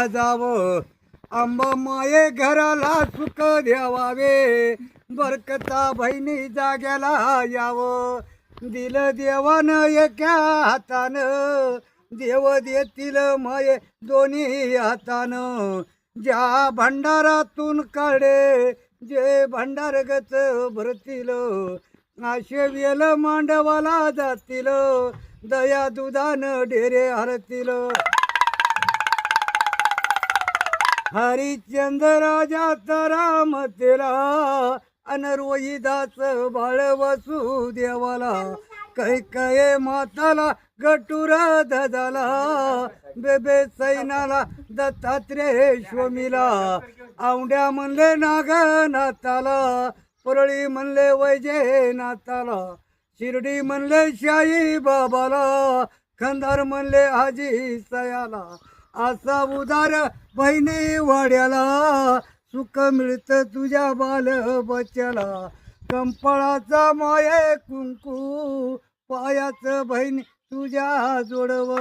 जावं, अंबा माये घराला सुख द्यावावे, बरकता बहिणी जाग्याला यावं. दिलं देवानं एका हातानं, देव देतील माये दोन्ही हातानं. ज्या भंडारातून काढे जे भंडारगच भरतील, असे वेल मांडवाला जातील, दया दुधानं डेरे हरतील. हरिश्चंद्र राजाचा राम तेला, अन रोहिदास बाळ वसुदेवाला. कैकये माताला गटुर ददाला, बेबे सैनाला दत्तात्रेय स्वामीला. औंड्या म्हणले नागनाथाला, परळी म्हणले वैजनाथाला. शिर्डी म्हणले शाई बाबाला, खंदार म्हणले हाजी सयाला. असा उदार बहिणी वाड्याला, सुख मिळतं तुझ्या बाल बच्च्याला. कंपळाचा माये कुंकू, पायाच बहिणी तुझ्या जोडव.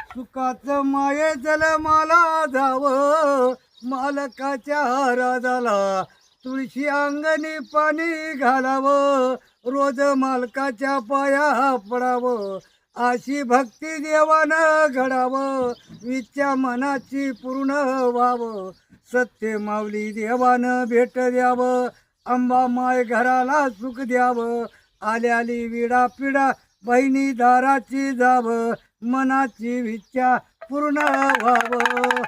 सुखाचं माये जल मला जावं, मालकाच्या राजाला. तुळशी अंगणी पाणी घालावं, रोज मालकाच्या पाया पडावं. अशी भक्ती देवानं घडावं, विच्या मनाची पूर्ण व्हावं. सत्य माऊली देवानं भेट द्यावं, अंबा माय घराला सुख द्यावं. आल्याली विडा पिडा बहिणी दाराची जावं, मनाची विच्छा पूर्ण व्हावं.